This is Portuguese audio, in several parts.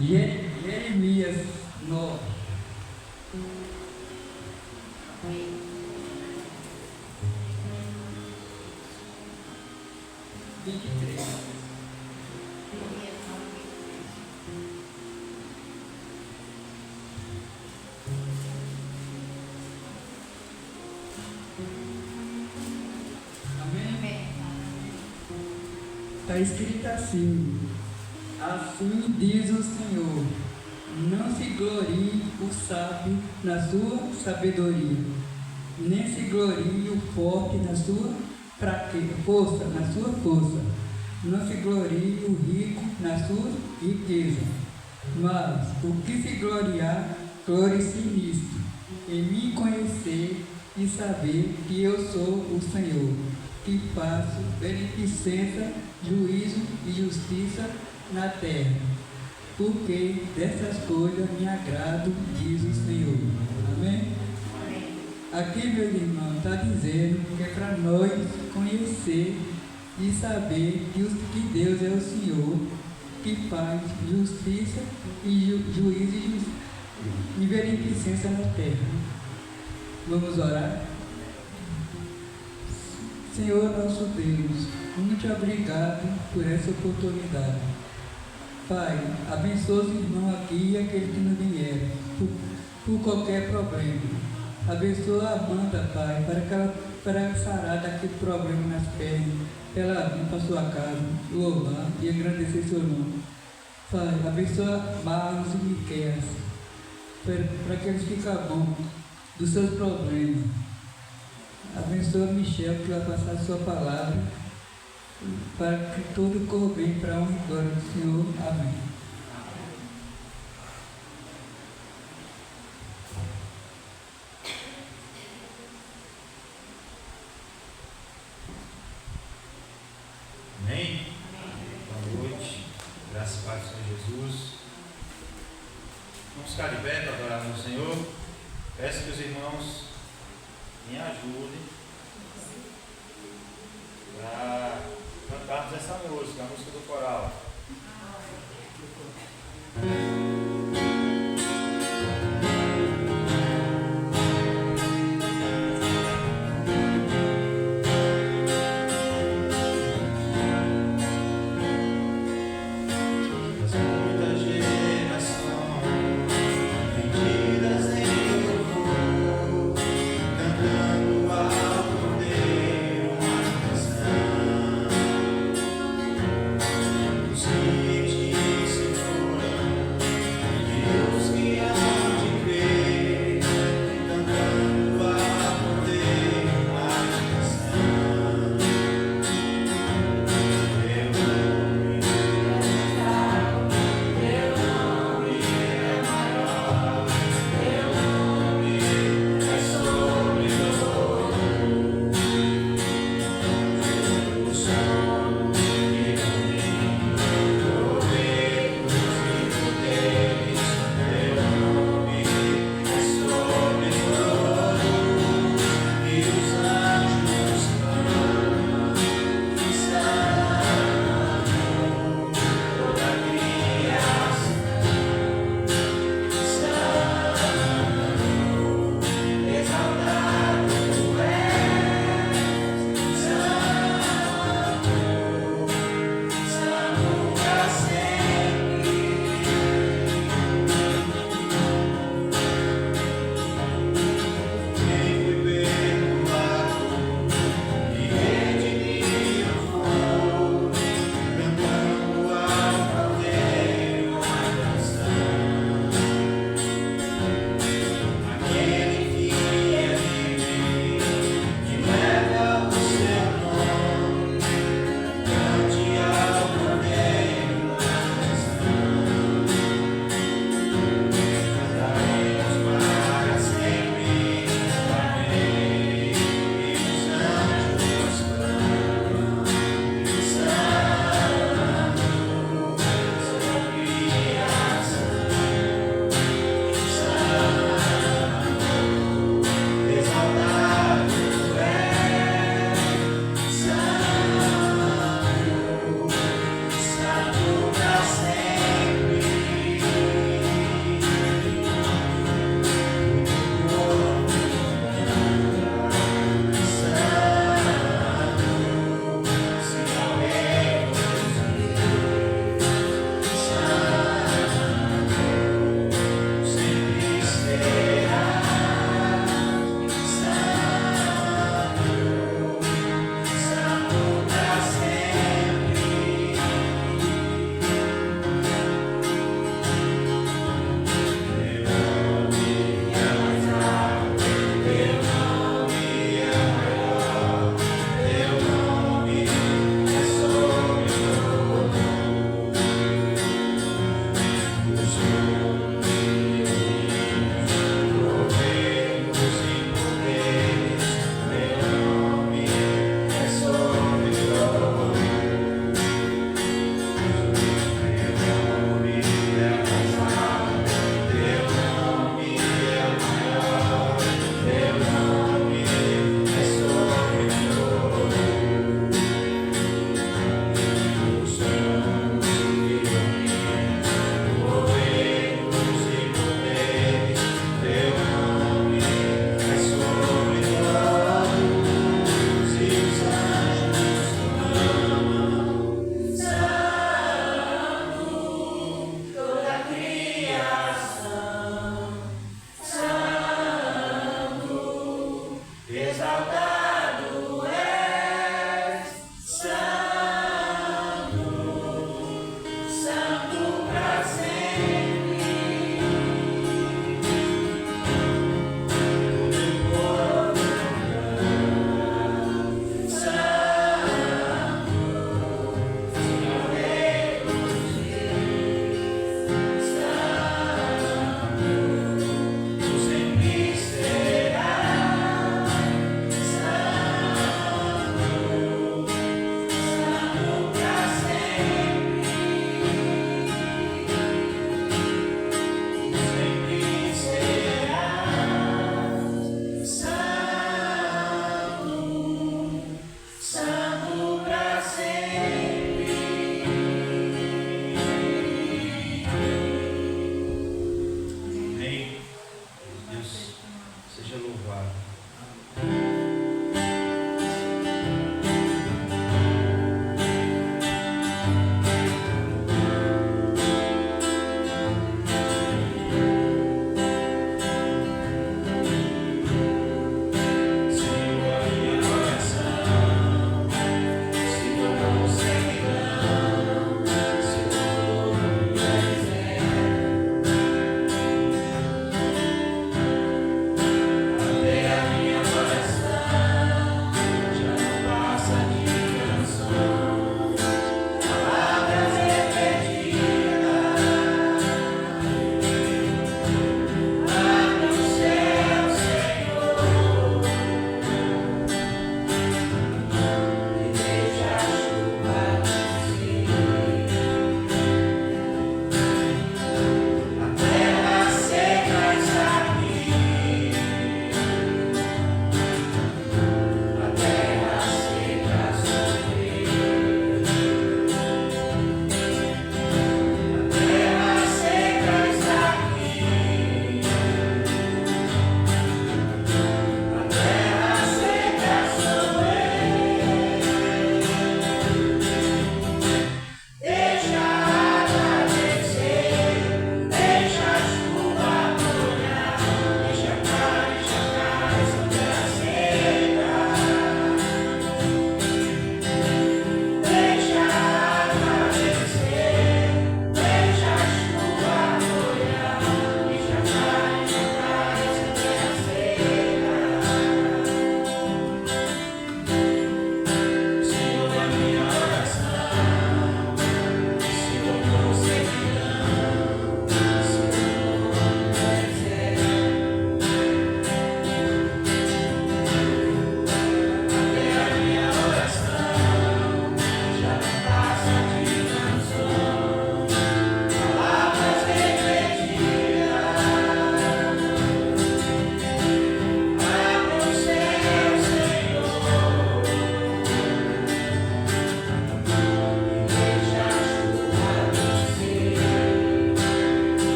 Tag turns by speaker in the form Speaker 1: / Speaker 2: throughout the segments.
Speaker 1: Jeremias 9. Está escrito assim: assim diz o Senhor, não se glorie o sábio na sua sabedoria, nem se glorie o forte na sua força, não se glorie o rico na sua riqueza, mas o que se gloriar, glorie-se nisto, em me conhecer e saber que eu sou o Senhor, que faço beneficência, juízo e justiça na terra, porque dessas coisas me agrado, diz o Senhor. Amém? Amém. Aqui, meus irmãos, está dizendo que é para nós conhecer e saber que Deus é o Senhor, que faz justiça e juízo e beneficência na terra. Vamos orar? Senhor nosso Deus, muito obrigado por essa oportunidade. Pai, abençoa os irmãos aqui e aqueles que não vieram, por qualquer problema. Abençoa a Amanda, Pai, para sarar daquele problema nas pernas, para ela vir para a sua casa, louvar e agradecer seu nome. Pai, abençoa Marlos e Miqueias, para que eles fiquem bons dos seus problemas. Abençoa Michel, que vai passar a sua palavra, para que tudo corra bem para a honra e glória do Senhor. Amém.
Speaker 2: Amém? Boa noite. Graças e paz do Senhor Jesus. Vamos ficar de pé para adorar ao Senhor. Peço que os irmãos me ajudem para cantarmos essa música, a música do coral.
Speaker 3: Os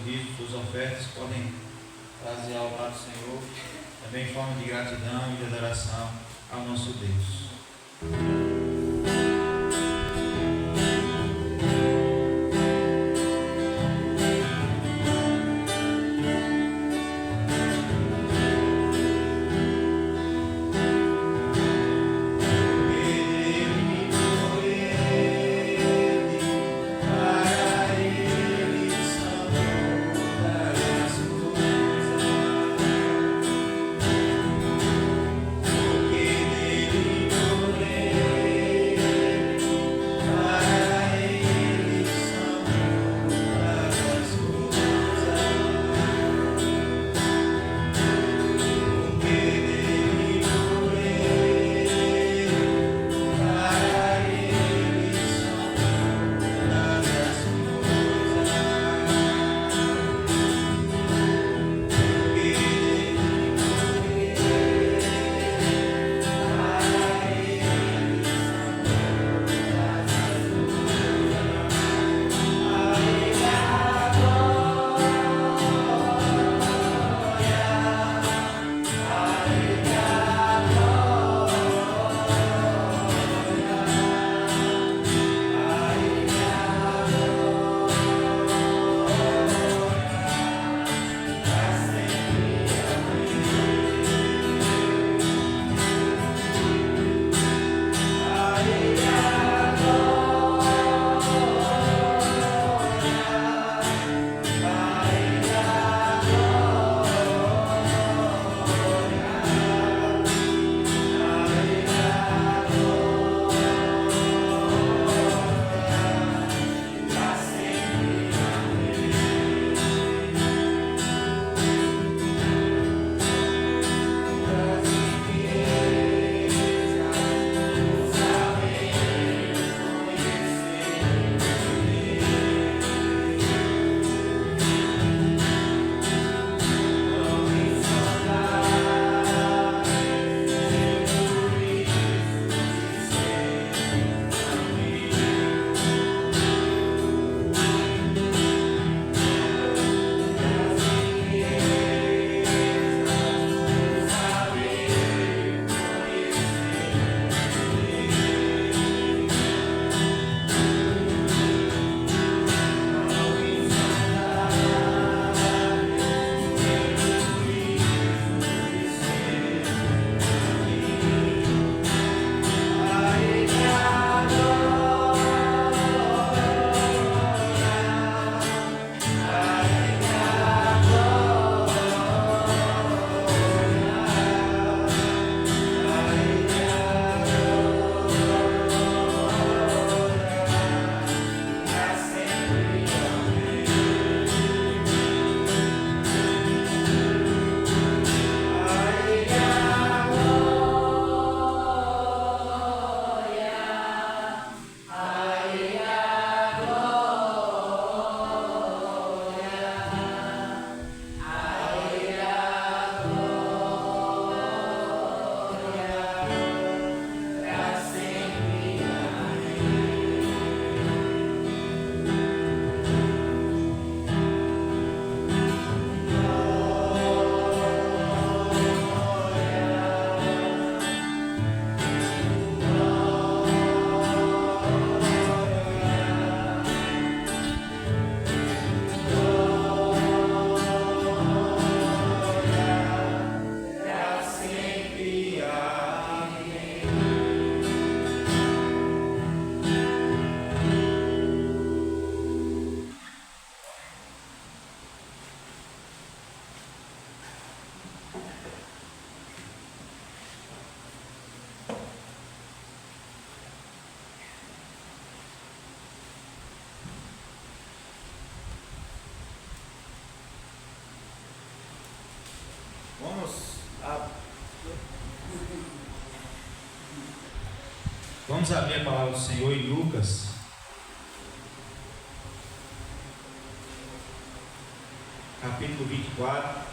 Speaker 2: dízimos, suas ofertas, podem trazer ao lado do Senhor, também em forma de gratidão e de adoração ao nosso Deus. Vamos abrir a palavra do Senhor em Lucas, capítulo 24.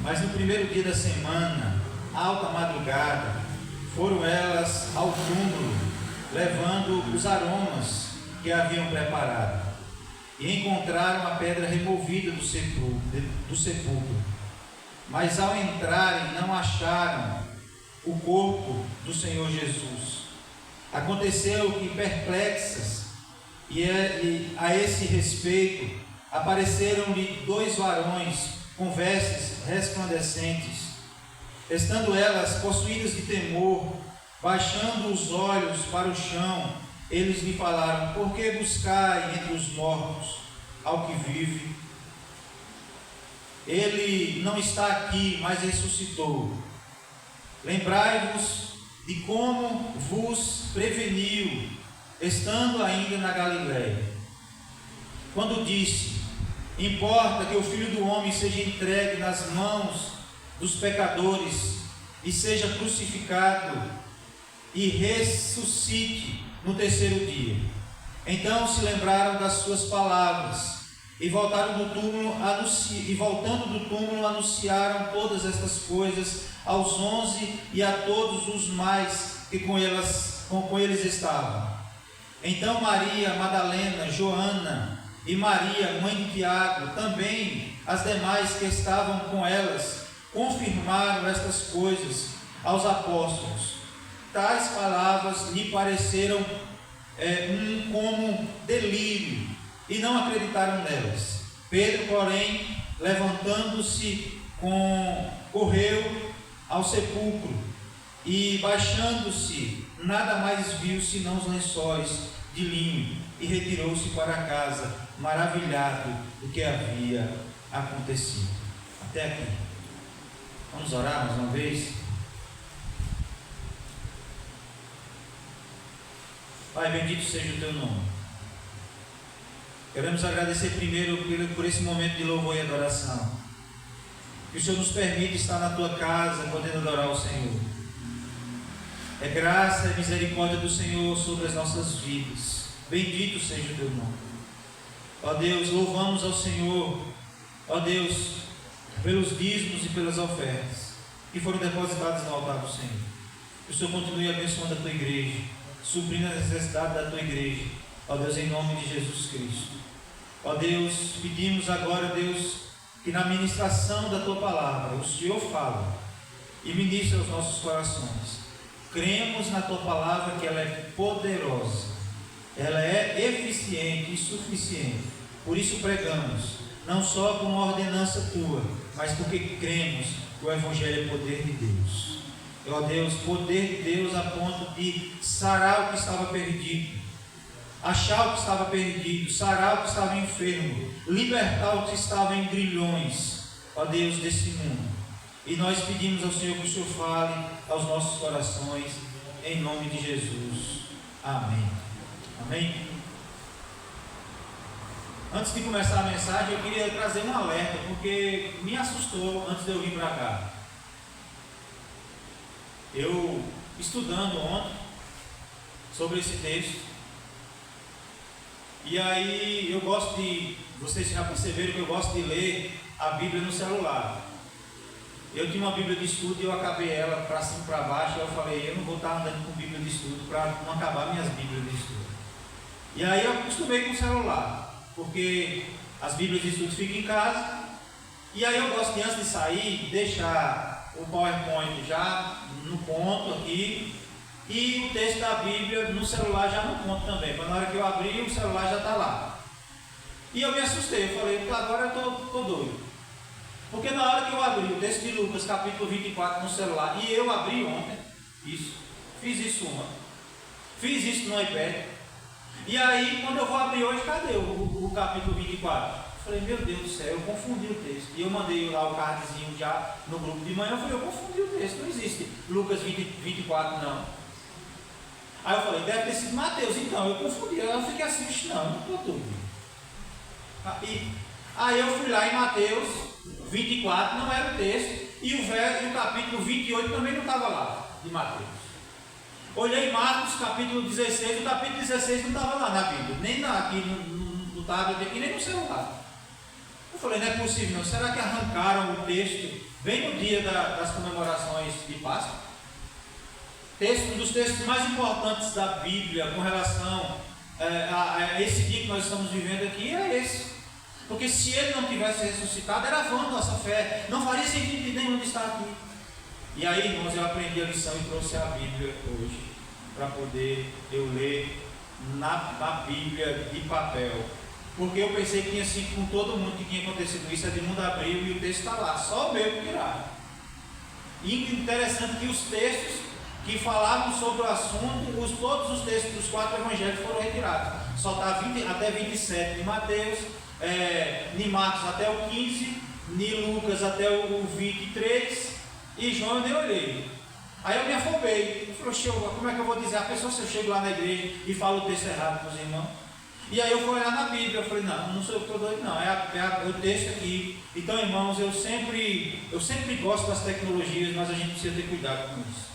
Speaker 2: Mas no primeiro dia da semana, alta madrugada, foram elas ao túmulo, levando os aromas que haviam preparado, e encontraram a pedra removida do sepulcro. Mas ao entrarem, não acharam o corpo do Senhor Jesus. Aconteceu que, perplexas, e a esse respeito, apareceram-lhe 2 varões com vestes resplandecentes. Estando elas possuídas de temor, baixando os olhos para o chão, eles lhe falaram: por que buscai entre os mortos ao que vive? Ele não está aqui, mas ressuscitou. Lembrai-vos de como vos preveniu, estando ainda na Galiléia, quando disse: importa que o Filho do Homem seja entregue nas mãos dos pecadores e seja crucificado e ressuscite no terceiro dia. Então se lembraram das suas palavras e voltando do túmulo anunciaram todas estas coisas aos 11 e a todos os mais que com eles estavam. Então Maria Madalena, Joana e Maria, mãe de Tiago, também as demais que estavam com elas, confirmaram estas coisas aos apóstolos. Tais palavras lhe pareceram como delírio, e não acreditaram nelas. Pedro, porém, levantando-se, correu ao sepulcro, e baixando-se, nada mais viu senão os lençóis de linho, e retirou-se para casa, maravilhado do que havia acontecido. Até aqui. Vamos orar mais uma vez? Pai, bendito seja o teu nome. Queremos agradecer primeiro por esse momento de louvor e adoração. Que o Senhor nos permite estar na tua casa, podendo adorar o Senhor. É graça e misericórdia do Senhor sobre as nossas vidas. Bendito seja o teu nome. Ó Deus, louvamos ao Senhor, ó Deus, pelos dízimos e pelas ofertas que foram depositados no altar do Senhor. Que o Senhor continue abençoando a tua igreja, suprindo a necessidade da tua igreja, ó Deus, em nome de Jesus Cristo. Ó Deus, pedimos agora, Deus, que na ministração da tua palavra o Senhor fala e ministra aos nossos corações. Cremos na tua palavra, que ela é poderosa, ela é eficiente e suficiente. Por isso pregamos, não só com uma ordenança tua, mas porque cremos que o Evangelho é poder de Deus. Ó Deus, poder de Deus a ponto de sarar o que estava perdido, achar o que estava perdido, sarar o que estava enfermo, libertar o que estava em grilhões, ó Deus, desse mundo. E nós pedimos ao Senhor que o Senhor fale aos nossos corações, em nome de Jesus. Amém. Amém. Antes de começar a mensagem, eu queria trazer um alerta, porque me assustou antes de eu vir para cá. Eu, estudando ontem sobre esse texto, e aí vocês já perceberam que eu gosto de ler a Bíblia no celular. Eu tinha uma Bíblia de estudo e eu acabei ela para cima e para baixo, e eu falei, eu não vou estar andando com Bíblia de estudo para não acabar minhas Bíblias de estudo. E aí eu acostumei com o celular, porque as Bíblias de estudo ficam em casa, e aí eu gosto de, antes de sair, deixar o PowerPoint já no ponto aqui, e o texto da Bíblia no celular já no ponto também, para na hora que eu abrir o celular já está lá. E eu me assustei, eu falei, agora eu estou doido. Porque na hora que eu abri o texto de Lucas, capítulo 24 no celular, e eu abri ontem, fiz isso fiz isso no iPad, e aí quando eu vou abrir hoje, cadê o capítulo 24? Eu falei, meu Deus do céu, eu confundi o texto, e eu mandei lá o cardzinho já no grupo de manhã, eu falei, eu confundi o texto, não existe Lucas 24 não. Aí eu falei, deve ter sido Mateus, então, eu confundi, eu fiquei assim, não estou tudo. Aí eu fui lá em Mateus 24, não era o texto, e o capítulo 28 também não estava lá, de Mateus. Olhei Marcos capítulo 16, o capítulo 16 não estava lá na Bíblia, nem aqui no tablet aqui, nem no celular. Eu falei, não é possível não. Será que arrancaram o texto bem no dia das comemorações de Páscoa? Um dos textos mais importantes da Bíblia com relação a esse dia que nós estamos vivendo aqui é esse. Porque se ele não tivesse ressuscitado, era vã nossa fé, não faria sentido nenhum de estar aqui. E aí, irmãos, eu aprendi a lição e trouxe a Bíblia hoje, para poder eu ler na Bíblia de papel. Porque eu pensei que tinha sido com todo mundo que tinha acontecido isso, Edmundo abriu e o texto está lá, só o meu que tiraram. E interessante que os textos que falavam sobre o assunto, todos os textos dos 4 evangelhos foram retirados. Só está até 27 de Mateus, de Marcos até o 15, de Lucas até o 23, e João eu nem olhei. Aí eu me afobei. Eu falei, como é que eu vou dizer a pessoa se eu chego lá na igreja e falo o texto errado para os irmãos? E aí eu fui olhar na Bíblia, eu falei, não sou eu que estou doido, não, é o texto aqui. Então, irmãos, eu sempre gosto das tecnologias, mas a gente precisa ter cuidado com isso.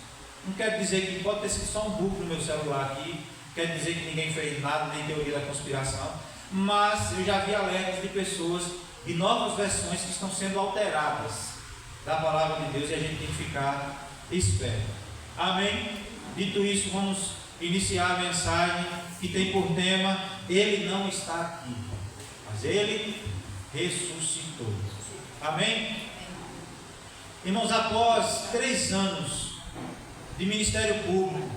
Speaker 2: Não quer dizer que pode ter sido só um bug no meu celular aqui, não quer dizer que ninguém fez nada, nem teoria da conspiração, mas eu já vi alertas de pessoas, de novas versões que estão sendo alteradas da palavra de Deus, e a gente tem que ficar esperto. Amém? Dito isso, vamos iniciar a mensagem que tem por tema: Ele não está aqui, mas Ele ressuscitou. Amém? Irmãos, após 3 anos de ministério público,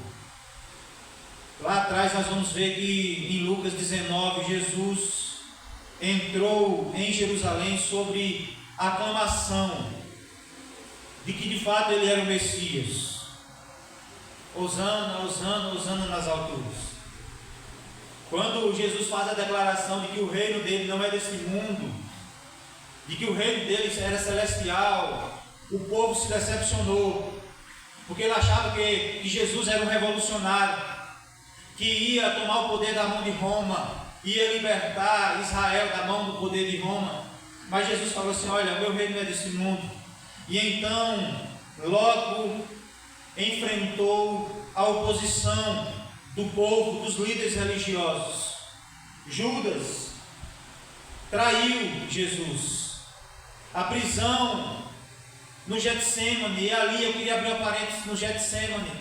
Speaker 2: lá atrás nós vamos ver que em Lucas 19, Jesus entrou em Jerusalém sobre a aclamação de que de fato ele era o Messias. Hosana, Hosana, Hosana nas alturas. Quando Jesus faz a declaração de que o reino dele não é desse mundo, de que o reino dele era celestial, o povo se decepcionou, porque ele achava que Jesus era um revolucionário, que ia tomar o poder da mão de Roma, ia libertar Israel da mão do poder de Roma. Mas Jesus falou assim: olha, meu reino não é desse mundo. E então logo enfrentou a oposição do povo, dos líderes religiosos. Judas traiu Jesus. A prisão no Getsemane, e ali eu queria abrir um parênteses no Getsemane,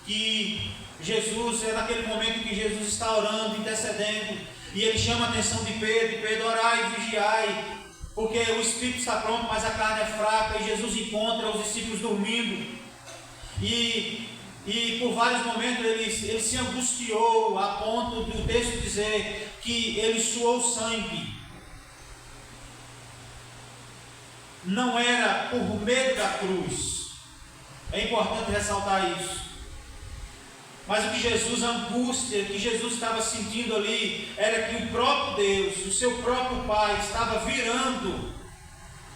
Speaker 2: que Jesus, é naquele momento que Jesus está orando, intercedendo, e ele chama a atenção de Pedro: orai e vigiai, porque o espírito está pronto, mas a carne é fraca. E Jesus encontra os discípulos dormindo, e por vários momentos ele se angustiou, a ponto do texto dizer que ele suou sangue. Não era por medo da cruz, é importante ressaltar isso. Mas o que Jesus, a angústia que Jesus estava sentindo ali, era que o próprio Deus, o seu próprio Pai, estava virando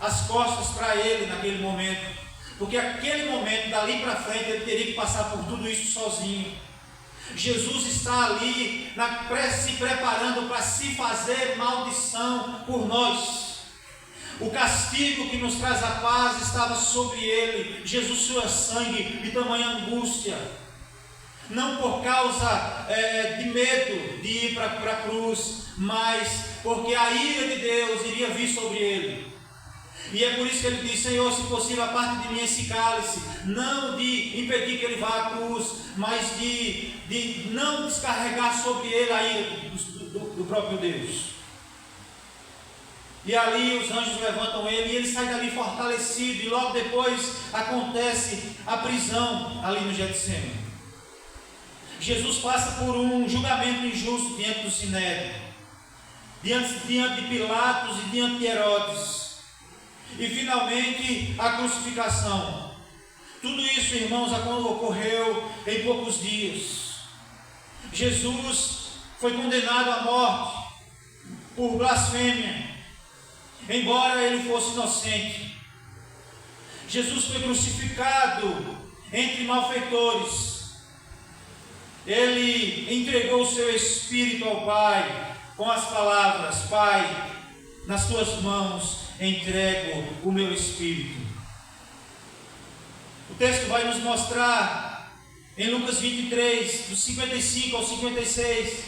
Speaker 2: as costas para ele naquele momento. Porque aquele momento, dali para frente, ele teria que passar por tudo isso sozinho. Jesus está ali, se preparando para se fazer maldição por nós. O castigo que nos traz a paz estava sobre ele. Jesus sua sangue de tamanha angústia. Não por causa de medo de ir para a cruz, mas porque a ira de Deus iria vir sobre ele. E é por isso que ele diz: Senhor, se possível, aparte de mim esse cálice, não de impedir que ele vá à cruz, mas de não descarregar sobre ele a ira do próprio Deus. E ali os anjos levantam ele, e ele sai dali fortalecido, e logo depois acontece a prisão ali no Getsemane. Jesus passa por um julgamento injusto diante do Sinédrio, diante de Pilatos e diante de Herodes, e finalmente a crucificação. Tudo isso, irmãos, ocorreu em poucos dias. Jesus foi condenado à morte por blasfêmia, embora ele fosse inocente. Jesus foi crucificado entre malfeitores. Ele entregou o seu espírito ao Pai com as palavras: Pai, nas tuas mãos entrego o meu espírito. O texto vai nos mostrar em Lucas 23, dos 55 ao 56,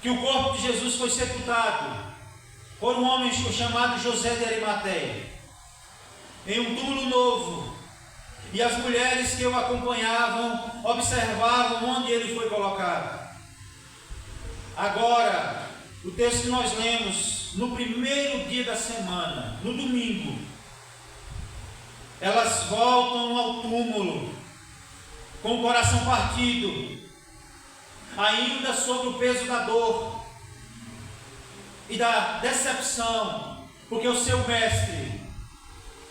Speaker 2: que o corpo de Jesus foi sepultado. por um homem chamado José de Arimateia, em um túmulo novo, e as mulheres que o acompanhavam observavam onde ele foi colocado. Agora, o texto que nós lemos, no primeiro dia da semana, no domingo, elas voltam ao túmulo, com o coração partido, ainda sob o peso da dor e da decepção, porque o seu mestre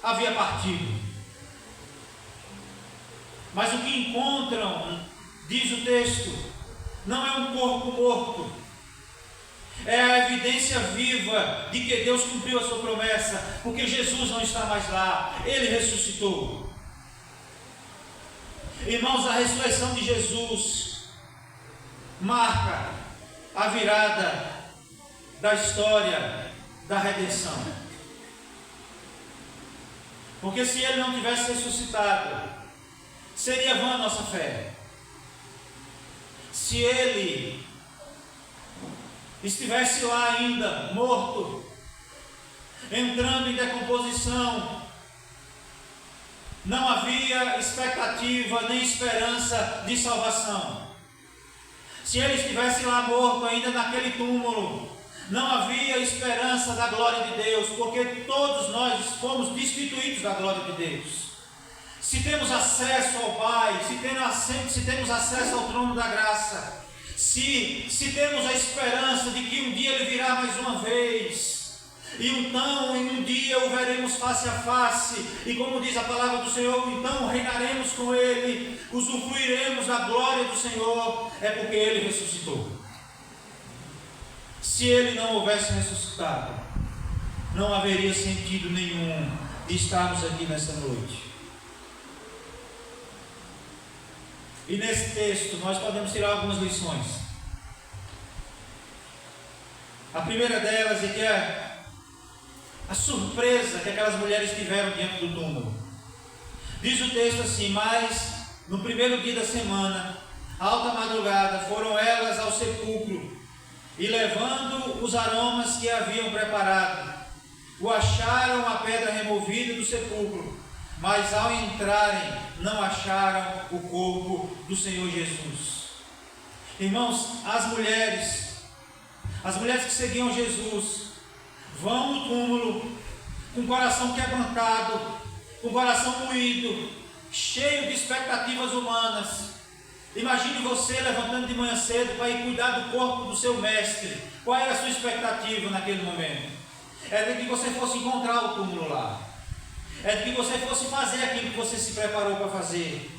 Speaker 2: havia partido. Mas o que encontram, diz o texto, não é um corpo morto, é a evidência viva de que Deus cumpriu a sua promessa, porque Jesus não está mais lá, Ele ressuscitou. Irmãos, a ressurreição de Jesus marca a virada da história da redenção. Porque se Ele não tivesse ressuscitado, seria vã a nossa fé. Se Ele estivesse lá ainda, morto, entrando em decomposição, não havia expectativa nem esperança de salvação. Se Ele estivesse lá morto ainda naquele túmulo, não havia esperança da glória de Deus, porque todos nós fomos destituídos da glória de Deus. Se temos acesso ao Pai, se temos acesso ao trono da graça, se temos a esperança de que um dia Ele virá mais uma vez, e então em um dia o veremos face a face, e como diz a palavra do Senhor, então reinaremos com Ele, usufruiremos da glória do Senhor, é porque Ele ressuscitou. Se Ele não houvesse ressuscitado, não haveria sentido nenhum de estarmos aqui nessa noite. E nesse texto nós podemos tirar algumas lições. A primeira delas é que a surpresa que aquelas mulheres tiveram diante do túmulo. Diz o texto assim: mas no primeiro dia da semana, alta madrugada, foram elas ao sepulcro, e levando os aromas que haviam preparado, o acharam a pedra removida do sepulcro, mas ao entrarem não acharam o corpo do Senhor Jesus. Irmãos, as mulheres que seguiam Jesus, vão no túmulo com o coração quebrantado, com o coração moído, cheio de expectativas humanas. Imagine você levantando de manhã cedo para ir cuidar do corpo do seu mestre. Qual era a sua expectativa naquele momento? Era de que você fosse encontrar o túmulo lá. É de que você fosse fazer aquilo que você se preparou para fazer.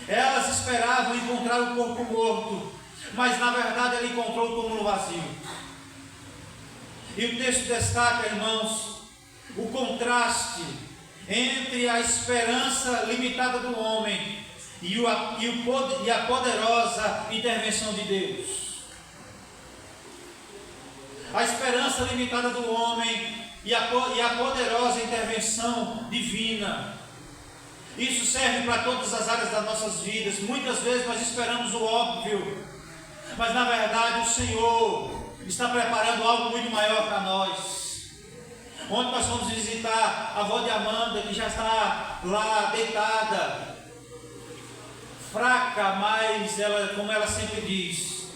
Speaker 2: Elas esperavam encontrar o corpo morto, mas na verdade ela encontrou o túmulo vazio. E o texto destaca, irmãos, o contraste entre a esperança limitada do homem e a poderosa intervenção de Deus. A esperança limitada do homem e a poderosa intervenção divina. Isso serve para todas as áreas das nossas vidas. Muitas vezes nós esperamos o óbvio, mas na verdade o Senhor está preparando algo muito maior para nós. Ontem nós fomos visitar a avó de Amanda, que já está lá deitada, fraca, mas ela, como ela sempre diz,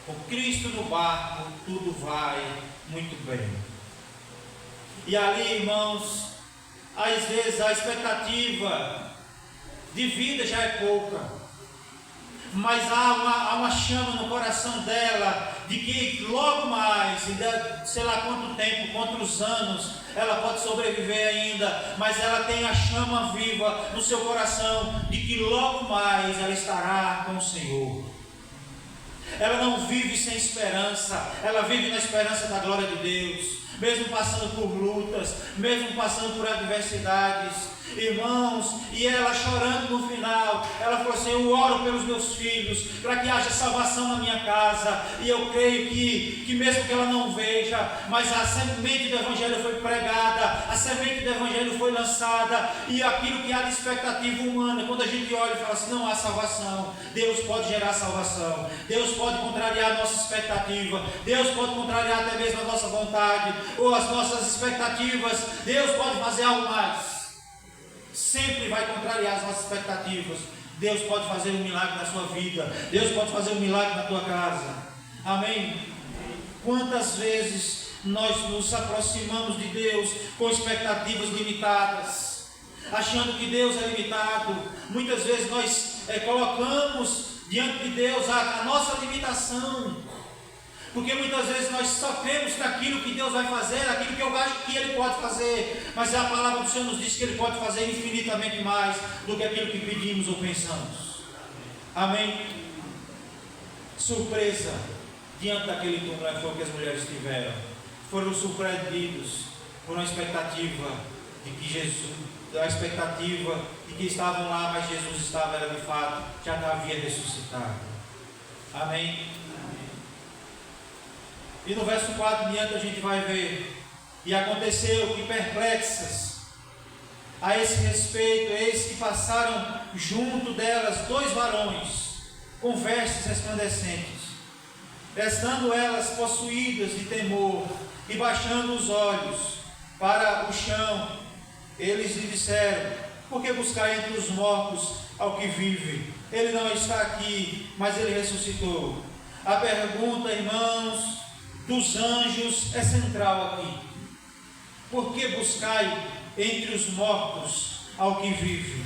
Speaker 2: com Cristo no barco, tudo vai muito bem. E ali, irmãos, às vezes a expectativa de vida já é pouca, mas há uma chama no coração dela de que logo mais, sei lá quanto tempo, quantos anos, ela pode sobreviver ainda, mas ela tem a chama viva no seu coração de que logo mais ela estará com o Senhor. Ela não vive sem esperança, ela vive na esperança da glória de Deus. mesmo passando por lutas, mesmo passando por adversidades. Irmãos, e ela chorando no final, ela falou assim: eu oro pelos meus filhos, para que haja salvação na minha casa. E eu creio que mesmo que ela não veja, mas a semente do Evangelho foi pregada, a semente do Evangelho foi lançada, e aquilo que há de expectativa humana, quando a gente olha e fala assim: não há salvação, Deus pode gerar salvação, Deus pode contrariar a nossa expectativa, Deus pode contrariar até mesmo a nossa vontade, ou as nossas expectativas, Deus pode fazer algo mais. Sempre vai contrariar as nossas expectativas. Deus pode fazer um milagre na sua vida, Deus pode fazer um milagre na tua casa. Amém? Quantas vezes nós nos aproximamos de Deus com expectativas limitadas, achando que Deus é limitado. Muitas vezes nós colocamos diante de Deus a nossa limitação, porque muitas vezes nós só cremos naquilo que Deus vai fazer, aquilo que eu acho que Ele pode fazer, mas a palavra do Senhor nos diz que Ele pode fazer infinitamente mais do que aquilo que pedimos ou pensamos. Amém? Surpresa diante daquele túmulo foi o que as mulheres tiveram. Foram surpreendidos por uma expectativa de que Jesus, a expectativa de que estavam lá, mas Jesus estava, era de fato, já havia ressuscitado. Amém? E no verso 4 em diante a gente vai ver: e aconteceu que, perplexas a esse respeito, eis que passaram junto delas 2 varões com vestes resplandecentes, estando elas possuídas de temor, e baixando os olhos para o chão, eles lhe disseram: por que buscar entre os mortos ao que vive? Ele não está aqui, mas ele ressuscitou. A pergunta, irmãos, dos anjos é central aqui. Por que buscai entre os mortos ao que vive?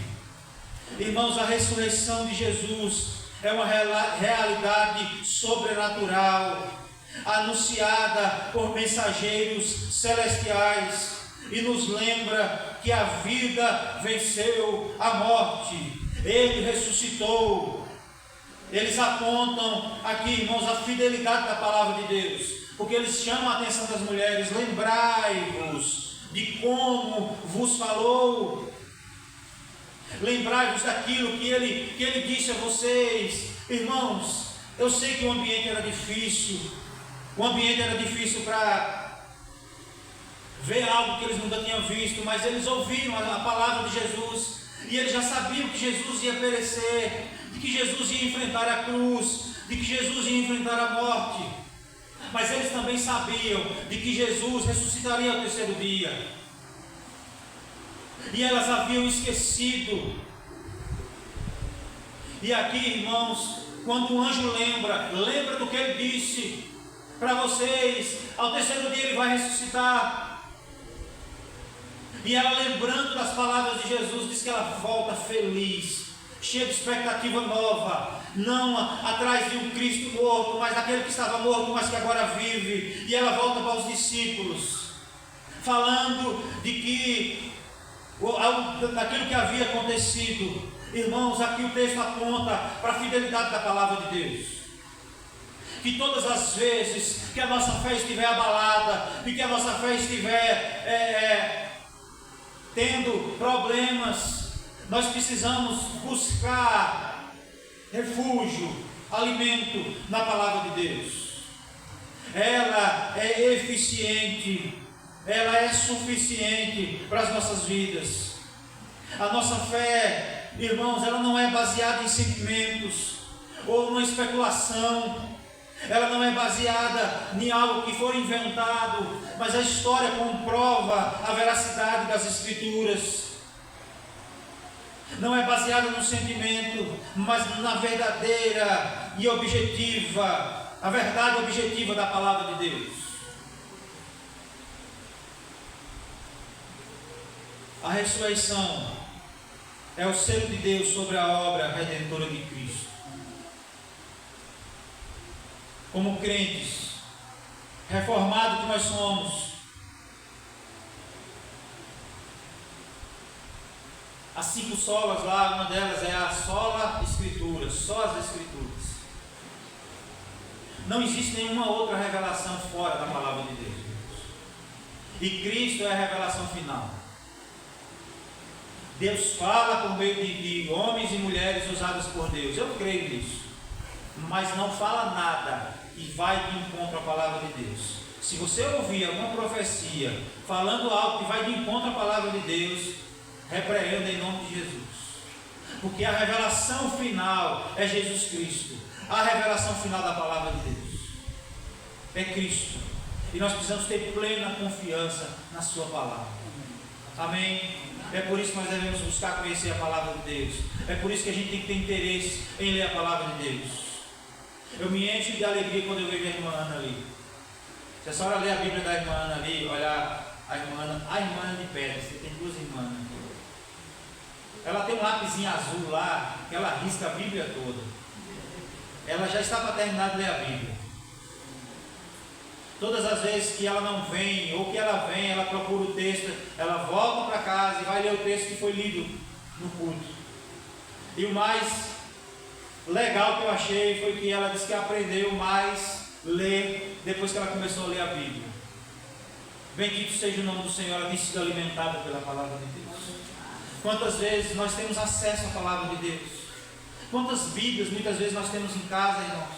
Speaker 2: Irmãos, a ressurreição de Jesus é uma realidade sobrenatural, anunciada por mensageiros celestiais, e nos lembra que a vida venceu a morte, Ele ressuscitou. Eles apontam aqui, irmãos, a fidelidade da palavra de Deus, porque eles chamam a atenção das mulheres: lembrai-vos de como vos falou, lembrai-vos daquilo que ele disse a vocês. Irmãos, eu sei que o ambiente era difícil para ver algo que eles nunca tinham visto, mas eles ouviram a palavra de Jesus, e eles já sabiam que Jesus ia perecer, de que Jesus ia enfrentar a cruz, de que Jesus ia enfrentar a morte. Mas eles também sabiam de que Jesus ressuscitaria ao 3º dia. E elas haviam esquecido. E aqui, irmãos, quando o anjo lembra do que ele disse para vocês: ao 3º dia ele vai ressuscitar. E ela, lembrando das palavras de Jesus, diz que ela volta feliz, cheia de expectativa nova, não atrás de um Cristo morto, mas daquele que estava morto, mas que agora vive. E ela volta para os discípulos, falando de que daquilo que havia acontecido. Irmãos, aqui o texto aponta para a fidelidade da palavra de Deus, que todas as vezes que a nossa fé estiver abalada, e que a nossa fé estiver tendo problemas, nós precisamos buscar refúgio, alimento na palavra de Deus. Ela é eficiente, ela é suficiente para as nossas vidas. A nossa fé, irmãos, ela não é baseada em sentimentos ou numa especulação. Ela não é baseada em algo que for inventado, mas a história comprova a veracidade das Escrituras. Não é baseada no sentimento, mas na verdadeira e objetiva, a verdade objetiva da palavra de Deus. A ressurreição é o selo de Deus sobre a obra redentora de Cristo. Como crentes, reformados que nós somos, as 5 solas lá, uma delas é a sola Escritura, só as Escrituras. Não existe nenhuma outra revelação fora da palavra de Deus. E Cristo é a revelação final. Deus fala por meio de homens e mulheres usadas por Deus. Eu creio nisso. Mas não fala nada e vai de encontro à palavra de Deus. Se você ouvir alguma profecia falando algo que vai de encontro à palavra de Deus, repreenda em nome de Jesus. Porque a revelação final é Jesus Cristo. A revelação final da palavra de Deus é Cristo. E nós precisamos ter plena confiança na sua palavra. Amém? É por isso que nós devemos buscar conhecer a palavra de Deus. É por isso que a gente tem que ter interesse em ler a palavra de Deus. Eu me encho de alegria quando eu vejo a irmã Ana ali. Se a senhora ler a Bíblia da irmã Ana ali, olhar a irmã Ana de pedra, você tem duas irmãs. Ela tem um lápisinho azul lá, que ela risca a Bíblia toda. Ela já está para terminar de ler a Bíblia. Todas as vezes que ela não vem, ou que ela vem, ela procura o texto, ela volta para casa e vai ler o texto que foi lido no culto. E o mais legal que eu achei foi que ela disse que aprendeu mais ler depois que ela começou a ler a Bíblia. Bendito seja o nome do Senhor, ela tem sido alimentada pela palavra de Deus. Quantas vezes nós temos acesso à palavra de Deus? Quantas Bíblias muitas vezes nós temos em casa, irmãos?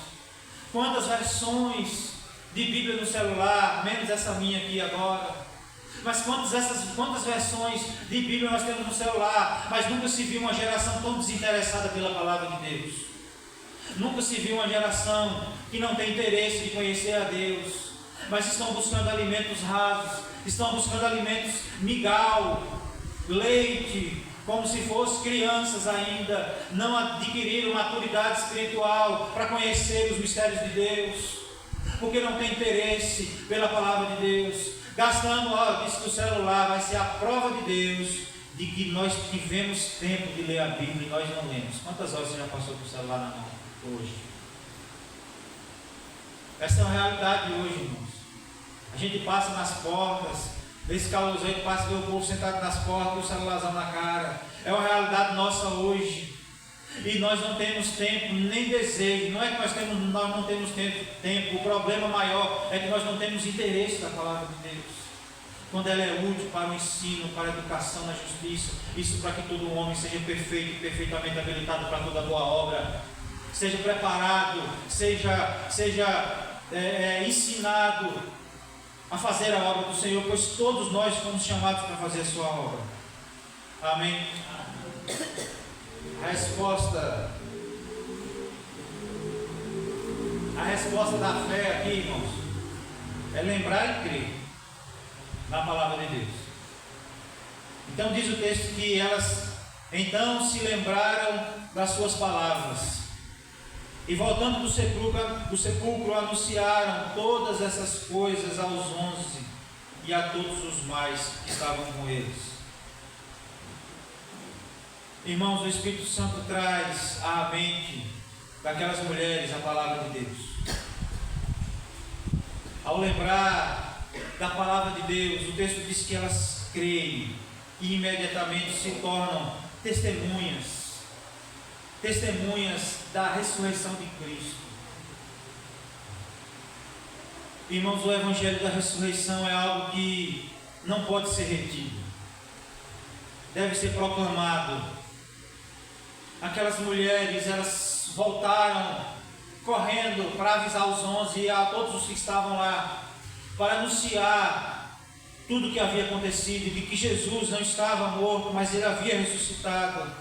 Speaker 2: Quantas versões de Bíblia no celular, menos essa minha aqui agora. Mas quantas versões de Bíblia nós temos no celular, mas nunca se viu uma geração tão desinteressada pela palavra de Deus. Nunca se viu uma geração que não tem interesse de conhecer a Deus, mas estão buscando alimentos rasos, estão buscando alimentos migal, leite, como se fossem crianças ainda, não adquiriram maturidade espiritual para conhecer os mistérios de Deus, porque não tem interesse pela palavra de Deus, gastando, disse que o celular vai ser a prova de Deus, de que nós tivemos tempo de ler a Bíblia e nós não lemos. Quantas horas você já passou com o celular na mão hoje? Essa é a realidade de hoje, irmãos. A gente passa nas portas, desse calorzinho, passa ver o povo sentado nas portas, e o celularzão na cara. É uma realidade nossa hoje. E nós não temos tempo, nem desejo. Não é que nós não temos tempo. O problema maior é que nós não temos interesse na palavra de Deus. Quando ela é útil para o ensino, para a educação na justiça, isso para que todo homem seja perfeito e perfeitamente habilitado para toda boa obra, seja preparado, seja ensinado a fazer a obra do Senhor, pois todos nós fomos chamados para fazer a sua obra. Amém? A resposta da fé aqui, irmãos, é lembrar e crer na palavra de Deus. Então diz o texto que elas então se lembraram das suas palavras e voltando do sepulcro anunciaram todas essas coisas aos 11 e a todos os mais que estavam com eles. Irmãos, o Espírito Santo traz à mente daquelas mulheres a palavra de Deus. Ao lembrar da palavra de Deus, o texto diz que elas creem e imediatamente se tornam testemunhas da ressurreição de Cristo. Irmãos, o Evangelho da ressurreição é algo que não pode ser retido, deve ser proclamado. Aquelas mulheres, elas voltaram correndo para avisar os 11 e a todos os que estavam lá, para anunciar tudo o que havia acontecido, de que Jesus não estava morto, mas ele havia ressuscitado.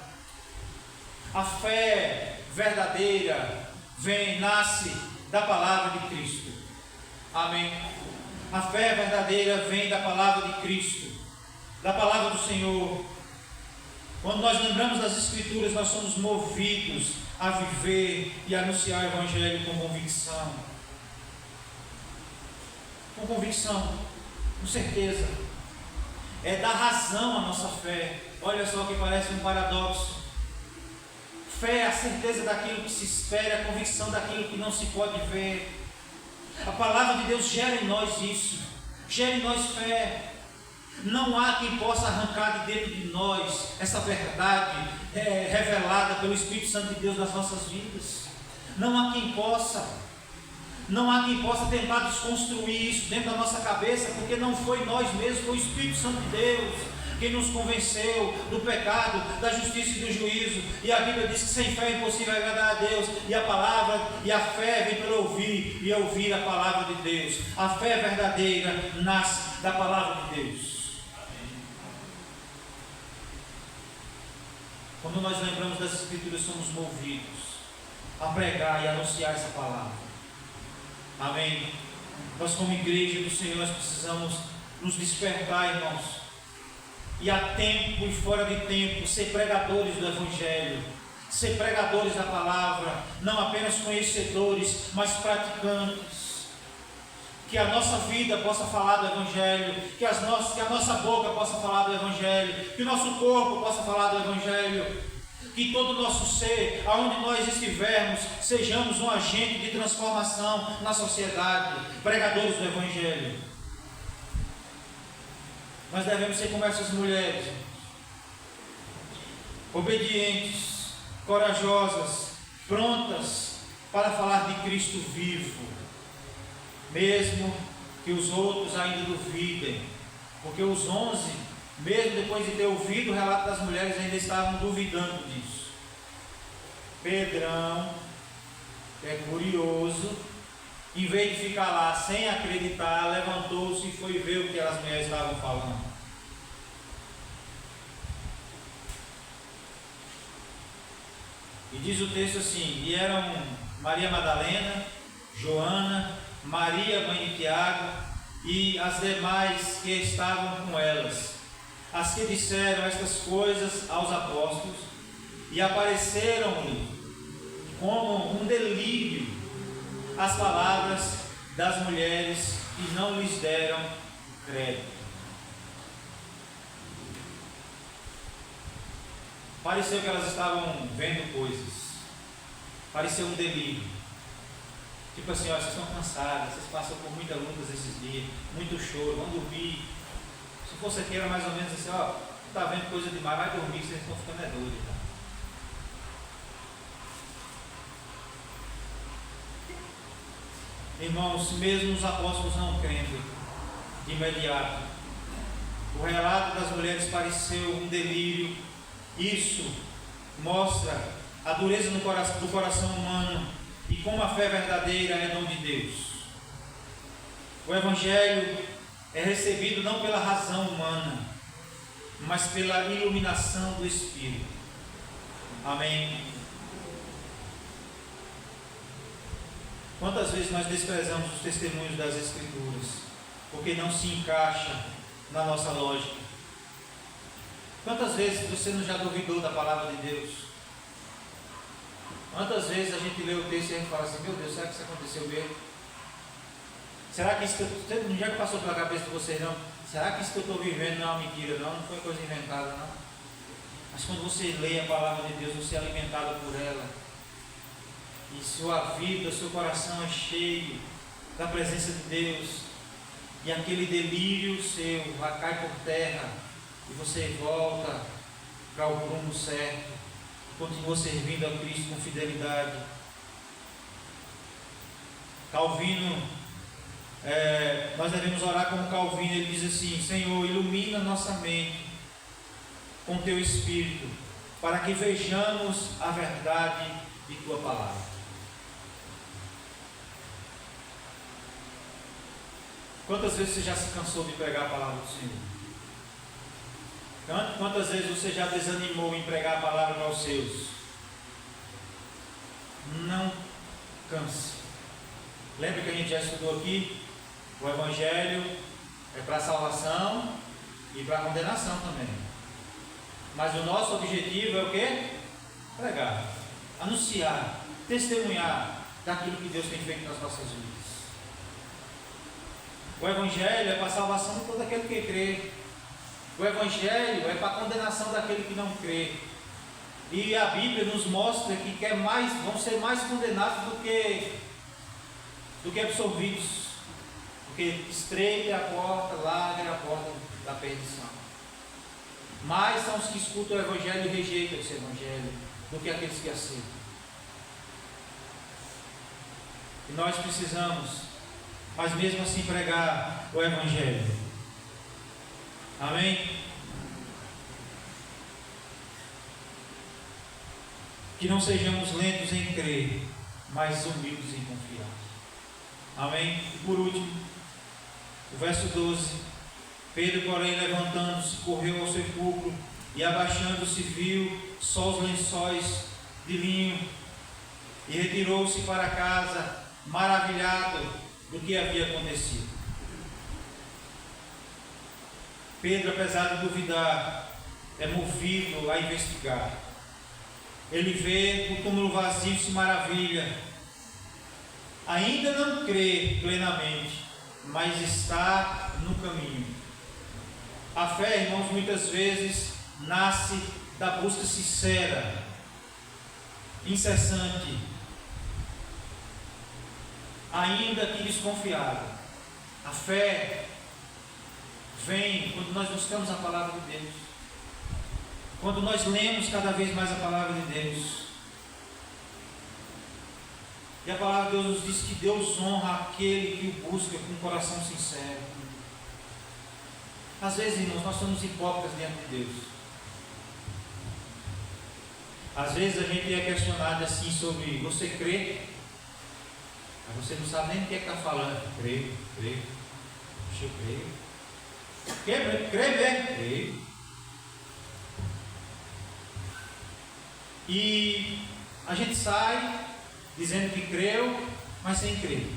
Speaker 2: A fé verdadeira nasce da palavra de Cristo. Amém? A fé verdadeira vem da palavra de Cristo, da palavra do Senhor. Quando nós lembramos das Escrituras, nós somos movidos a viver e anunciar o Evangelho com convicção. Com convicção, com certeza. É dar razão à nossa fé. Olha só que parece um paradoxo. Fé é a certeza daquilo que se espera, a convicção daquilo que não se pode ver. A palavra de Deus gera em nós isso, gera em nós fé. Não há quem possa arrancar de dentro de nós essa verdade revelada pelo Espírito Santo de Deus nas nossas vidas. Não há quem possa. Não há quem possa tentar desconstruir isso dentro da nossa cabeça, porque não foi nós mesmos, foi o Espírito Santo de Deus quem nos convenceu do pecado, da justiça e do juízo. E a Bíblia diz que sem fé é impossível agradar a Deus. E a palavra e a fé vem pelo ouvir, e ouvir a palavra de Deus. A fé verdadeira nasce da palavra de Deus. Quando nós lembramos das Escrituras, somos movidos a pregar e anunciar essa palavra. Amém? Nós, como igreja do Senhor, nós precisamos nos despertar, irmãos, e a tempo e fora de tempo ser pregadores do Evangelho, ser pregadores da palavra, não apenas conhecedores, mas praticantes. Que a nossa vida possa falar do Evangelho, que a nossa boca possa falar do Evangelho, que o nosso corpo possa falar do Evangelho, que todo o nosso ser, aonde nós estivermos, sejamos um agente de transformação na sociedade, pregadores do Evangelho. Nós devemos ser como essas mulheres, obedientes, corajosas, prontas para falar de Cristo vivo, mesmo que os outros ainda duvidem, porque os 11, mesmo depois de ter ouvido o relato das mulheres, ainda estavam duvidando disso. Pedrão, que é curioso, em vez de ficar lá sem acreditar, levantou-se e foi ver o que as mulheres estavam falando. E diz o texto assim: e eram Maria Madalena, Joana, Maria, mãe de Tiago, e as demais que estavam com elas, as que disseram estas coisas aos apóstolos, e apareceram-lhe como um delírio as palavras das mulheres, que não lhes deram crédito. Pareceu que elas estavam vendo coisas, pareceu um delírio. Tipo assim, ó, vocês estão cansadas, vocês passam por muitas lutas esses dias, muito choro, vão dormir. Se fosse aqui era mais ou menos assim, ó, está vendo coisa demais, vai dormir, vocês estão ficando doidos. Tá? Irmãos, mesmo os apóstolos não crendo de imediato, o relato das mulheres pareceu um delírio. Isso mostra a dureza do coração humano e como a fé verdadeira é dom de Deus. O Evangelho é recebido não pela razão humana, mas pela iluminação do Espírito. Amém? Quantas vezes nós desprezamos os testemunhos das Escrituras, porque não se encaixa na nossa lógica? Quantas vezes você não já duvidou da palavra de Deus? Quantas vezes a gente lê o texto e a gente fala assim: meu Deus, será que isso aconteceu mesmo? Será que isso que não já passou pela cabeça de vocês não? Será que isso que eu estou vivendo não é uma mentira, não foi coisa inventada, não? Mas quando você lê a palavra de Deus, você é alimentado por ela, e sua vida, seu coração é cheio da presença de Deus, e aquele delírio seu vai cair por terra, e você volta para o rumo certo, continua servindo a Cristo com fidelidade. Calvino, nós devemos orar como Calvino. Ele diz assim: Senhor, ilumina nossa mente com teu Espírito, para que vejamos a verdade de tua palavra. Quantas vezes você já se cansou de pregar a palavra do Senhor? Quantas vezes você já desanimou em pregar a palavra para os seus? Não canse. Lembra que a gente já estudou aqui? O Evangelho é para salvação e para condenação também. Mas o nosso objetivo é o quê? Pregar, anunciar, testemunhar daquilo que Deus tem feito nas nossas vidas. O Evangelho é para a salvação de todo aquele que crê. O Evangelho é para a condenação daquele que não crê. E a Bíblia nos mostra que vão ser mais condenados do que absolvidos. Porque estreita é a porta, larga é a porta da perdição. Mais são os que escutam o Evangelho e rejeitam esse Evangelho do que aqueles que aceitam. E nós precisamos, mas mesmo assim, pregar o Evangelho. Amém? Que não sejamos lentos em crer, mas humildes em confiar. Amém? E por último, o verso 12. Pedro, porém, levantando-se, correu ao sepulcro e, abaixando-se, viu só os lençóis de linho e retirou-se para casa, maravilhado do que havia acontecido. Pedro, apesar de duvidar, é movido a investigar. Ele vê o túmulo vazio e se maravilha. Ainda não crê plenamente, mas está no caminho. A fé, irmãos, muitas vezes nasce da busca sincera, incessante, ainda que desconfiada. A fé vem quando nós buscamos a palavra de Deus, quando nós lemos cada vez mais a palavra de Deus. E a palavra de Deus nos diz que Deus honra aquele que o busca com um coração sincero. Às vezes, irmãos, nós somos hipócritas diante de Deus. Às vezes a gente é questionado assim sobre: você crê? Mas você não sabe nem o que está falando. Creio. Deixa eu creio. Crê mesmo? Creio. E a gente sai dizendo que creu, mas sem crer.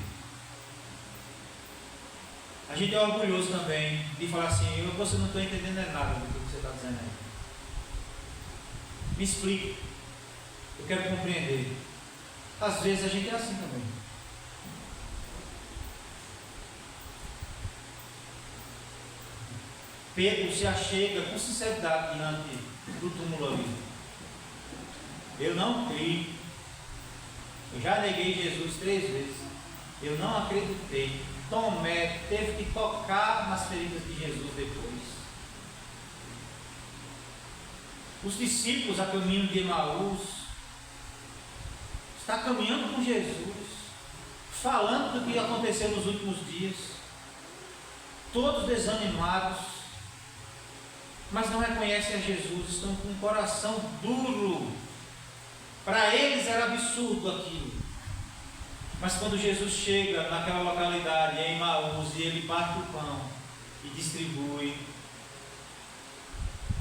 Speaker 2: A gente é orgulhoso também de falar assim: você não está entendendo nada do que você está dizendo aí. Me explique. Eu quero compreender. Às vezes a gente é assim também. Pedro se achega com sinceridade diante do túmulo ali. Eu não criei. Eu já neguei Jesus 3 vezes. Eu não acreditei. Tomé teve que tocar nas feridas de Jesus depois. Os discípulos a caminho de Emaús está caminhando com Jesus, falando do que aconteceu nos últimos dias, todos desanimados, mas não reconhecem a Jesus, estão com um coração duro. Para eles era absurdo aquilo. Mas quando Jesus chega naquela localidade, em Emaús, e ele parte o pão e distribui,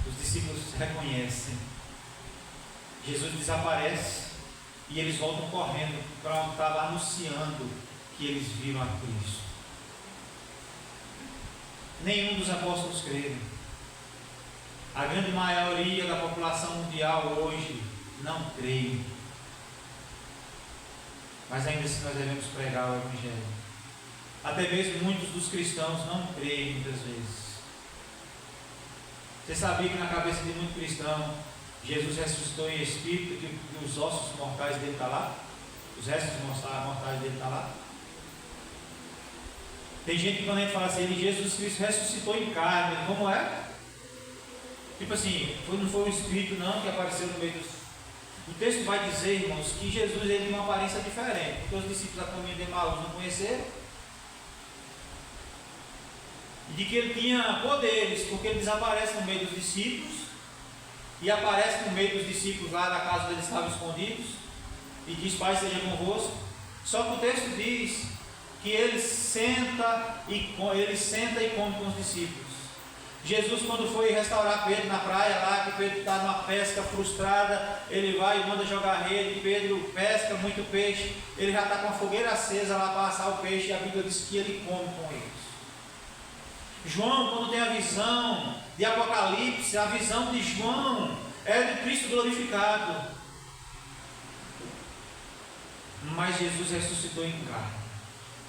Speaker 2: os discípulos reconhecem. Jesus desaparece e eles voltam correndo para onde estava anunciando que eles viram a Cristo. Nenhum dos apóstolos creram. A grande maioria da população mundial hoje não creio. Mas ainda assim nós devemos pregar o Evangelho. Até mesmo muitos dos cristãos não creem muitas vezes. Você sabia que na cabeça de muito cristão Jesus ressuscitou em espírito e que os ossos mortais dele estão lá? Os restos mortais dele estão lá? Tem gente que quando a gente fala assim, Jesus Cristo ressuscitou em carne, como é? Tipo assim, não foi o Espírito não que apareceu no meio dos... O texto vai dizer, irmãos, que Jesus ele tem uma aparência diferente, porque os discípulos da caminho de Emaús não conheceram, e de que ele tinha poderes, porque ele desaparece no meio dos discípulos, e aparece no meio dos discípulos lá na casa onde eles estavam escondidos, e diz: Pai seja convosco. Só que o texto diz que ele senta e come com os discípulos. Jesus, quando foi restaurar Pedro na praia lá, que Pedro está numa pesca frustrada, ele vai e manda jogar rede, Pedro pesca muito peixe, ele já está com a fogueira acesa lá para assar o peixe, e a Bíblia diz que ele come com eles. João, quando tem a visão de Apocalipse, a visão de João é de Cristo glorificado. Mas Jesus ressuscitou em carne.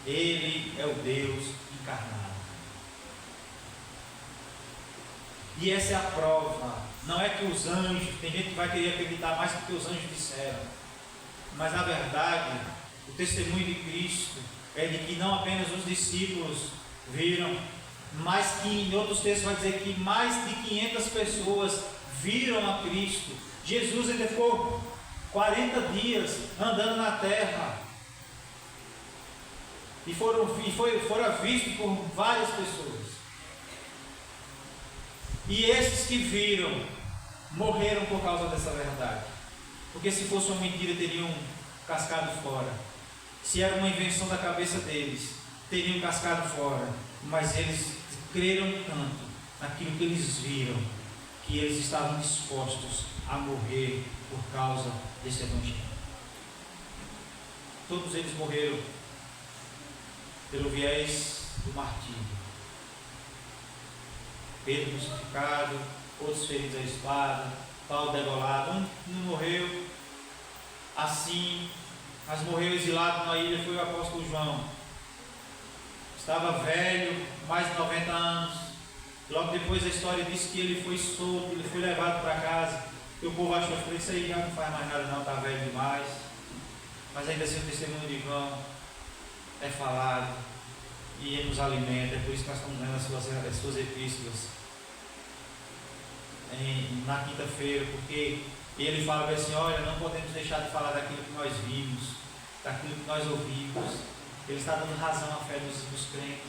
Speaker 2: Ele é o Deus encarnado. E essa é a prova. Não é que os anjos, tem gente que vai querer acreditar mais do que os anjos disseram, mas na verdade o testemunho de Cristo é de que não apenas os discípulos viram, mas que em outros textos vai dizer que mais de 500 pessoas viram a Cristo. Jesus ainda ficou 40 dias andando na terra. e foram vistos por várias pessoas. E esses que viram morreram por causa dessa verdade, porque se fosse uma mentira teriam cascado fora. Se era uma invenção da cabeça deles, teriam cascado fora. Mas eles creram tanto naquilo que eles viram, que eles estavam dispostos a morrer por causa desse evangelho. Todos eles morreram pelo viés do martírio. Pedro crucificado, outros feridos à espada, Paulo degolado. Um não morreu assim, mas morreu exilado na ilha, foi o apóstolo João. Estava velho, mais de 90 anos. Logo depois a história diz que ele foi solto, ele foi levado para casa. E o povo achou que isso aí já não faz mais nada não, está velho demais. Mas ainda assim o testemunho de João é falado e ele nos alimenta. É por isso que nós estamos lendo as suas epístolas na quinta-feira, porque ele fala assim: olha, não podemos deixar de falar daquilo que nós vimos, daquilo que nós ouvimos. Ele está dando razão à fé dos crentes,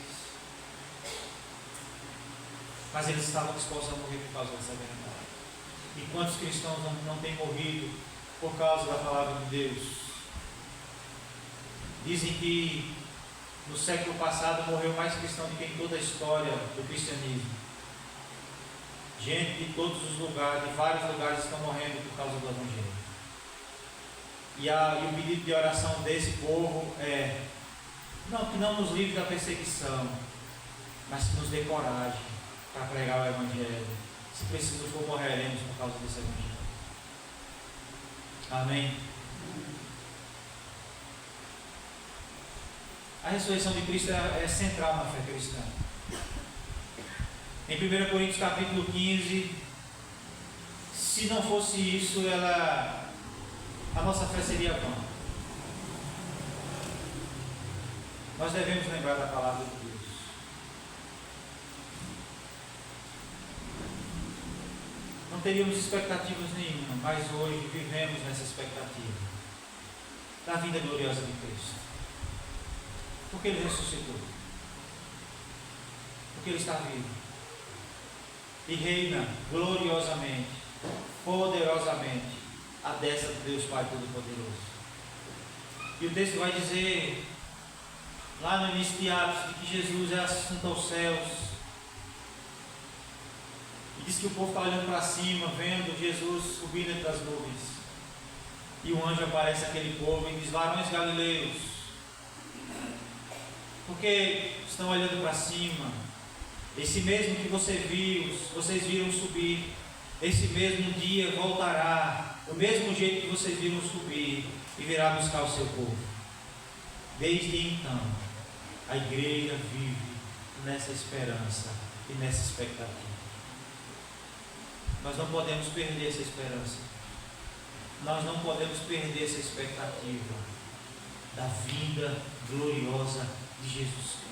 Speaker 2: mas eles estavam dispostos a morrer por causa dessa verdade. E quantos cristãos não têm morrido por causa da palavra de Deus? Dizem que no século passado morreu mais cristão do que em toda a história do cristianismo. Gente de todos os lugares, de vários lugares, estão morrendo por causa do evangelho. E o pedido de oração desse povo é: que não nos livre da perseguição, mas que nos dê coragem para pregar o evangelho. Se preciso for, morreremos por causa desse evangelho. Amém. A ressurreição de Cristo é central na fé cristã. Em 1 Coríntios capítulo 15, se não fosse isso, a nossa fé seria vã. Nós devemos lembrar da palavra de Deus. Não teríamos expectativas nenhuma, mas hoje vivemos nessa expectativa da vinda gloriosa de Cristo. Porque Ele ressuscitou. Porque Ele está vivo. E reina gloriosamente, poderosamente, à destra de Deus Pai Todo-Poderoso. E o texto vai dizer, lá no início de Atos, de que Jesus é assunto aos céus. E diz que o povo está olhando para cima, vendo Jesus subindo entre as nuvens. E um anjo aparece àquele povo e diz: varões galileus, porque estão olhando para cima? Esse mesmo que vocês viram subir, esse mesmo dia voltará, do mesmo jeito que vocês viram subir, e virá buscar o seu povo. Desde então, a igreja vive nessa esperança e nessa expectativa. Nós não podemos perder essa esperança. Nós não podemos perder essa expectativa da vinda gloriosa de Jesus Cristo.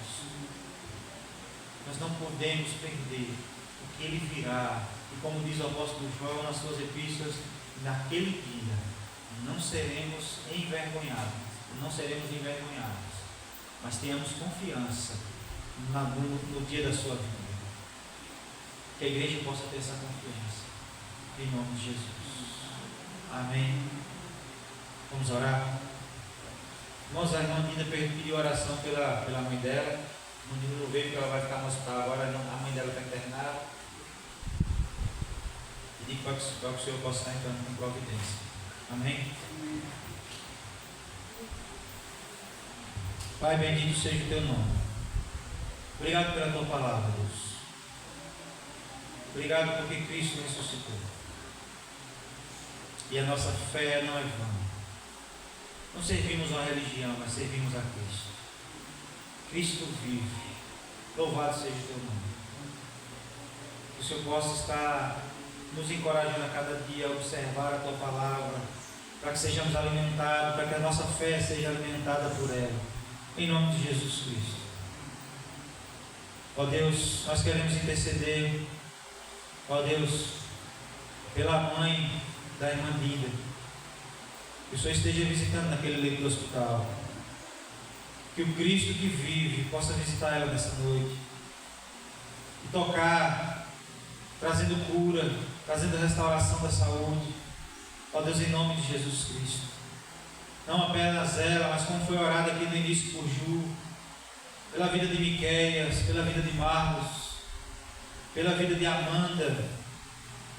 Speaker 2: Nós não podemos perder, porque Ele virá. E como diz o apóstolo João nas suas epístolas, naquele dia não seremos envergonhados. Não seremos envergonhados, mas tenhamos confiança no dia da sua vinda. Que a igreja possa ter essa confiança, em nome de Jesus. Amém. Vamos orar. Irmãos, a irmã Dina pediu oração pela mãe dela. A irmã não veio porque ela vai ficar no hospital agora. A mãe dela está internada. Pedi para que o Senhor possa estar entrando com providência. Amém. Pai, bendito seja o teu nome. Obrigado pela tua palavra, Deus. Obrigado porque Cristo ressuscitou. E a nossa fé não é vã. Não servimos a religião, mas servimos a Cristo. Cristo vive. Louvado seja o teu nome. Que o Senhor possa estar nos encorajando a cada dia a observar a tua palavra, para que sejamos alimentados, para que a nossa fé seja alimentada por ela. Em nome de Jesus Cristo. Ó Deus, nós queremos interceder, ó Deus, pela mãe da irmã Dinda. Que o Senhor esteja visitando naquele leito do hospital. Que o Cristo que vive possa visitar ela nessa noite e tocar, trazendo cura, trazendo restauração da saúde. Ó Deus, em nome de Jesus Cristo. Não apenas ela, mas como foi orado aqui no início por Ju, pela vida de Miqueias, pela vida de Marcos, pela vida de Amanda,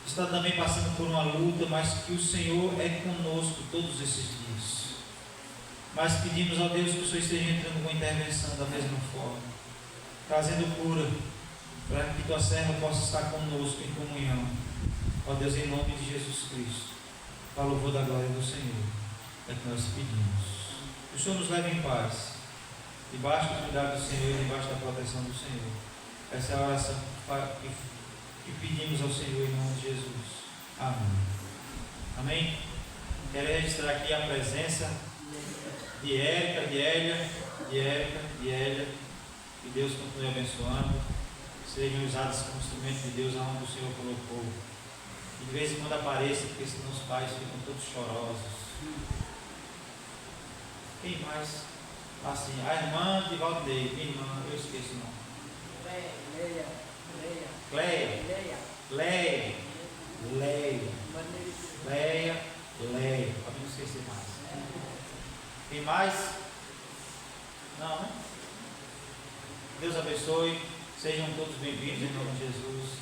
Speaker 2: que está também passando por uma luta, mas que o Senhor é conosco todos esses dias. Mas pedimos ao Deus que o Senhor esteja entrando com intervenção da mesma forma, trazendo cura, para que tua serva possa estar conosco em comunhão. Ó Deus, em nome de Jesus Cristo, para o louvor da glória do Senhor, é que nós pedimos. Que o Senhor nos leve em paz, debaixo do cuidado do Senhor e debaixo da proteção do Senhor. Essa é a oração que pedimos ao Senhor em nome de Jesus. Amém. Amém? Quero registrar aqui a presença de Érica, de Élia. Que Deus continue abençoando. Sejam usados como instrumento de Deus aonde o Senhor colocou. E de vez em quando apareça, porque senão os pais ficam todos chorosos. Quem mais? Assim, a irmã de Valdei, minha irmã, eu esqueço o nome. Leia, para não esquecer mais. Quem mais? Não, né? Deus abençoe. Sejam todos bem-vindos em nome de Jesus.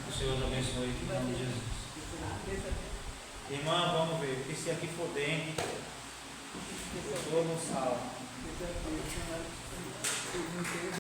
Speaker 2: O Senhor os abençoe em nome de Jesus. Irmã, vamos ver. Porque se aqui for dentro, eu não sala.